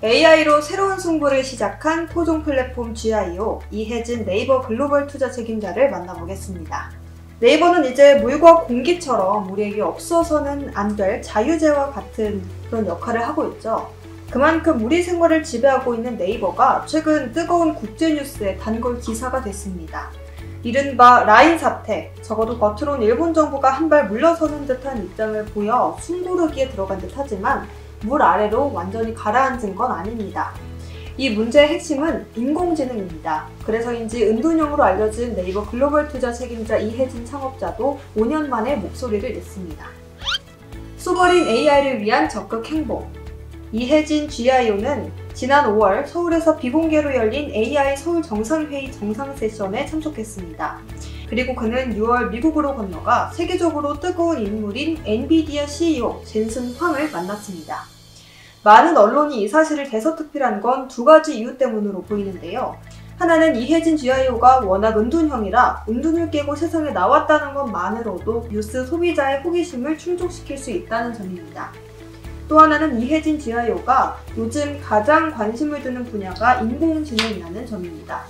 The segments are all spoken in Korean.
AI로 새로운 승부를 시작한 토종 플랫폼 GIO 이혜진 네이버 글로벌 투자 책임자를 만나보겠습니다. 네이버는 이제 물과 공기처럼 우리에게 없어서는 안 될 자유재와 같은 그런 역할을 하고 있죠. 그만큼 우리 생활을 지배하고 있는 네이버가 최근 뜨거운 국제뉴스의 단골 기사가 됐습니다. 이른바 라인 사태, 적어도 겉으론 일본 정부가 한 발 물러서는 듯한 입장을 보여 숨고르기에 들어간 듯 하지만 물 아래로 완전히 가라앉은 건 아닙니다. 이 문제의 핵심은 인공지능입니다. 그래서인지 은둔형으로 알려진 네이버 글로벌 투자 책임자 이혜진 창업자도 5년 만에 목소리를 냈습니다. 쏘버린 AI를 위한 적극 행보. 이혜진 GIO는 지난 5월 서울에서 비공개로 열린 AI 서울 정상회의 정상 세션에 참석했습니다. 그리고 그는 6월 미국으로 건너가 세계적으로 뜨거운 인물인 엔비디아 CEO 젠슨 황을 만났습니다. 많은 언론이 이 사실을 대서특필한 건 두 가지 이유 때문으로 보이는데요. 하나는 이혜진 GIO가 워낙 은둔형이라 은둔을 깨고 세상에 나왔다는 것만으로도 뉴스 소비자의 호기심을 충족시킬 수 있다는 점입니다. 또 하나는 이혜진 GIO가 요즘 가장 관심을 두는 분야가 인공지능이라는 점입니다.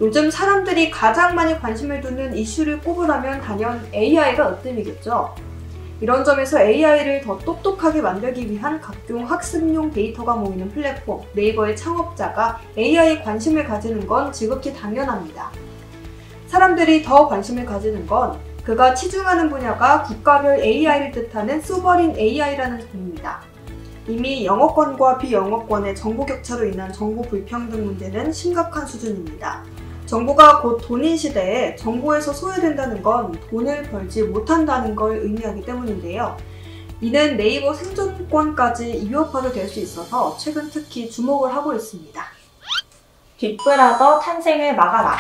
요즘 사람들이 가장 많이 관심을 두는 이슈를 꼽으라면 단연 AI가 으뜸이겠죠. 이런 점에서 AI를 더 똑똑하게 만들기 위한 각종 학습용 데이터가 모이는 플랫폼 네이버의 창업자가 AI에 관심을 가지는 건 지극히 당연합니다. 사람들이 더 관심을 가지는 건 그가 치중하는 분야가 국가별 AI를 뜻하는 소버린 AI라는 점입니다. 이미 영어권과 비영어권의 정보 격차로 인한 정보 불평등 문제는 심각한 수준입니다. 정보가 곧 돈인 시대에 정보에서 소외된다는 건 돈을 벌지 못한다는 걸 의미하기 때문인데요. 이는 네이버 생존권까지 위협하게 될 수 있어서 최근 특히 주목을 하고 있습니다. 빅브라더 탄생을 막아라.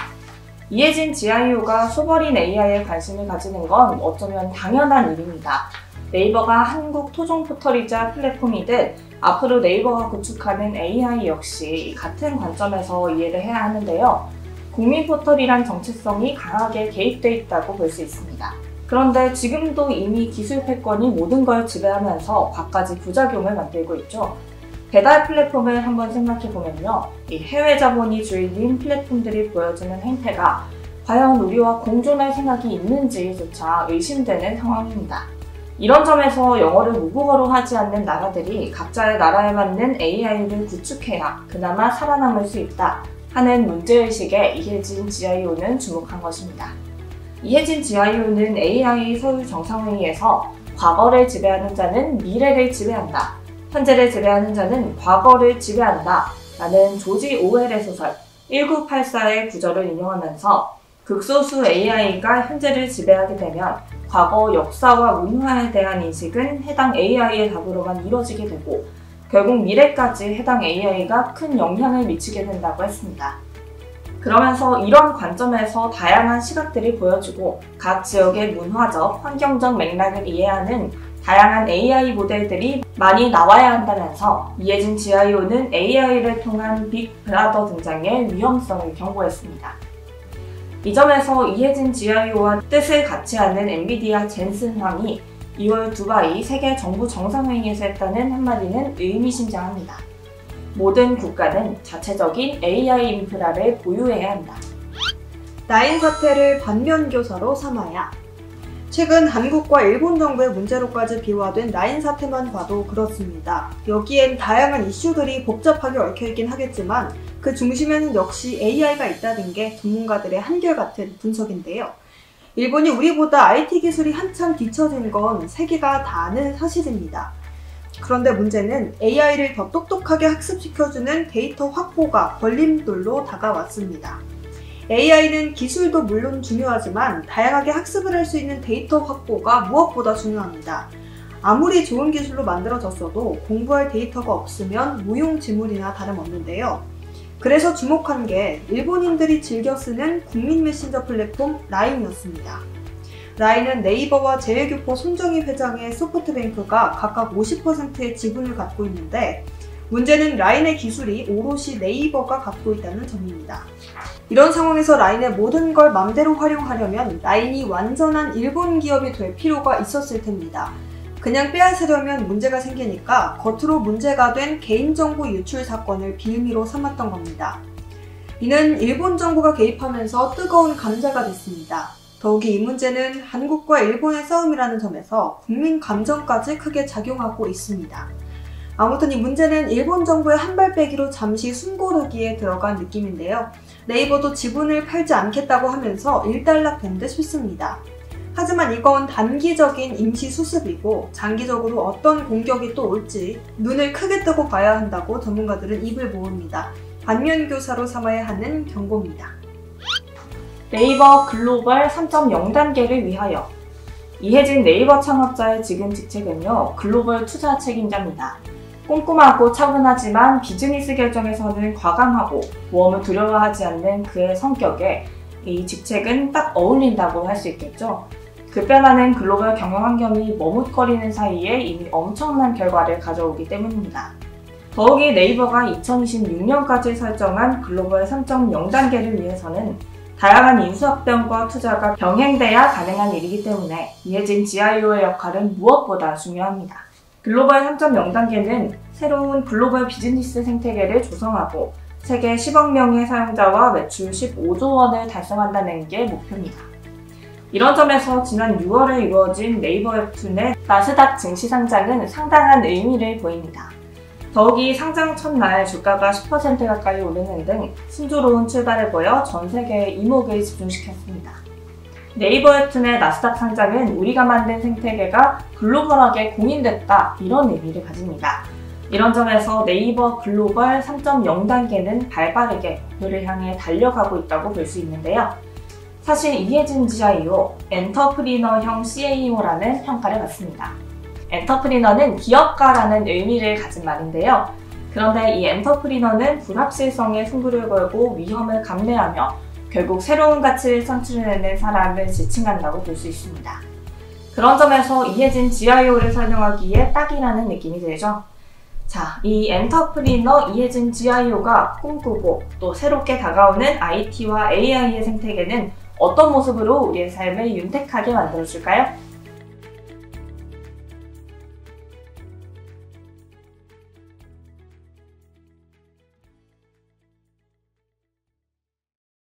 이혜진 GIO가 소버린 AI에 관심을 가지는 건 어쩌면 당연한 일입니다. 네이버가 한국 토종 포털이자 플랫폼이듯 앞으로 네이버가 구축하는 AI 역시 같은 관점에서 이해를 해야 하는데요. 국민 포털이란 정체성이 강하게 개입돼 있다고 볼 수 있습니다. 그런데 지금도 이미 기술 패권이 모든 걸 지배하면서 갖가지 부작용을 만들고 있죠. 배달 플랫폼을 한번 생각해보면요. 이 해외 자본이 주인인 플랫폼들이 보여주는 행태가 과연 우리와 공존할 생각이 있는지조차 의심되는 상황입니다. 이런 점에서 영어를 모국어로 하지 않는 나라들이 각자의 나라에 맞는 AI를 구축해야 그나마 살아남을 수 있다 하는 문제의식에 이혜진 GIO는 주목한 것입니다. 이혜진 GIO는 AI 서울 정상회의에서 과거를 지배하는 자는 미래를 지배한다. 현재를 지배하는 자는 과거를 지배한다. 라는 조지 오웰의 소설 1984의 구절을 인용하면서 극소수 AI가 현재를 지배하게 되면 과거 역사와 문화에 대한 인식은 해당 AI의 답으로만 이루어지게 되고 결국 미래까지 해당 AI가 큰 영향을 미치게 된다고 했습니다. 그러면서 이런 관점에서 다양한 시각들이 보여지고 각 지역의 문화적, 환경적 맥락을 이해하는 다양한 AI 모델들이 많이 나와야 한다면서 이혜진 GIO는 AI를 통한 빅브라더 등장의 위험성을 경고했습니다. 이 점에서 이혜진 GIO와 뜻을 같이 하는 엔비디아 젠슨 황이 2월 두바이 세계 정부 정상회의에서 했다는 한마디는 의미심장합니다. 모든 국가는 자체적인 AI 인프라를 보유해야 한다. 라인 사태를 반면교사로 삼아야. 최근 한국과 일본 정부의 문제로까지 비화된 라인 사태만 봐도 그렇습니다. 여기엔 다양한 이슈들이 복잡하게 얽혀있긴 하겠지만 그 중심에는 역시 AI가 있다는 게 전문가들의 한결같은 분석인데요. 일본이 우리보다 IT 기술이 한참 뒤처진 건 세계가 다 아는 사실입니다. 그런데 문제는 AI를 더 똑똑하게 학습시켜주는 데이터 확보가 걸림돌로 다가왔습니다. AI는 기술도 물론 중요하지만 다양하게 학습을 할 수 있는 데이터 확보가 무엇보다 중요합니다. 아무리 좋은 기술로 만들어졌어도 공부할 데이터가 없으면 무용지물이나 다름없는데요. 그래서 주목한 게 일본인들이 즐겨 쓰는 국민 메신저 플랫폼 라인이었습니다. 라인은 네이버와 제일교포 손정희 회장의 소프트뱅크가 각각 50%의 지분을 갖고 있는데 문제는 라인의 기술이 오롯이 네이버가 갖고 있다는 점입니다. 이런 상황에서 라인의 모든 걸 맘대로 활용하려면 라인이 완전한 일본 기업이 될 필요가 있었을 텐니다. 그냥 빼앗으려면 문제가 생기니까 겉으로 문제가 된 개인정보 유출 사건을 빌미로 삼았던 겁니다. 이는 일본 정부가 개입하면서 뜨거운 감자가 됐습니다. 더욱이 이 문제는 한국과 일본의 싸움이라는 점에서 국민 감정까지 크게 작용하고 있습니다. 아무튼 이 문제는 일본 정부의 한발빼기로 잠시 숨고르기에 들어간 느낌인데요. 네이버도 지분을 팔지 않겠다고 하면서 일단락된 듯 싶습니다. 하지만 이건 단기적인 임시 수습이고 장기적으로 어떤 공격이 또 올지 눈을 크게 뜨고 봐야 한다고 전문가들은 입을 모읍니다. 반면교사로 삼아야 하는 경고입니다. 네이버 글로벌 3.0 단계를 위하여. 이혜진 네이버 창업자의 지금 직책은요, 글로벌 투자 책임자입니다. 꼼꼼하고 차분하지만 비즈니스 결정에서는 과감하고 모험을 두려워하지 않는 그의 성격에 이 직책은 딱 어울린다고 할 수 있겠죠. 급변하는 글로벌 경영 환경이 머뭇거리는 사이에 이미 엄청난 결과를 가져오기 때문입니다. 더욱이 네이버가 2026년까지 설정한 글로벌 3.0 단계를 위해서는 다양한 인수합병과 투자가 병행돼야 가능한 일이기 때문에 이혜진 CIO의 역할은 무엇보다 중요합니다. 글로벌 3.0 단계는 새로운 글로벌 비즈니스 생태계를 조성하고 세계 10억 명의 사용자와 매출 15조 원을 달성한다는 게 목표입니다. 이런 점에서 지난 6월에 이루어진 네이버 웹툰의 나스닥 증시 상장은 상당한 의미를 보입니다. 더욱이 상장 첫날 주가가 10% 가까이 오르는 등 순조로운 출발을 보여 전 세계의 이목을 집중시켰습니다. 네이버 웹툰의 나스닥 상장은 우리가 만든 생태계가 글로벌하게 공인됐다, 이런 의미를 가집니다. 이런 점에서 네이버 글로벌 3.0 단계는 발빠르게 목표를 향해 달려가고 있다고 볼 수 있는데요. 사실 이혜진 CIO, 엔터프리너형 CEO라는 평가를 받습니다. 엔터프리너는 기업가라는 의미를 가진 말인데요. 그런데 이 엔터프리너는 불합실성에 승부를 걸고 위험을 감내하며 결국 새로운 가치를 창출해내는 사람을 지칭한다고 볼 수 있습니다. 그런 점에서 이혜진 CIO를 설명하기에 딱이라는 느낌이 들죠. 자, 이 엔터프리너 이혜진 CIO가 꿈꾸고 또 새롭게 다가오는 IT와 AI의 생태계는 어떤 모습으로 우리의 삶을 윤택하게 만들어줄까요?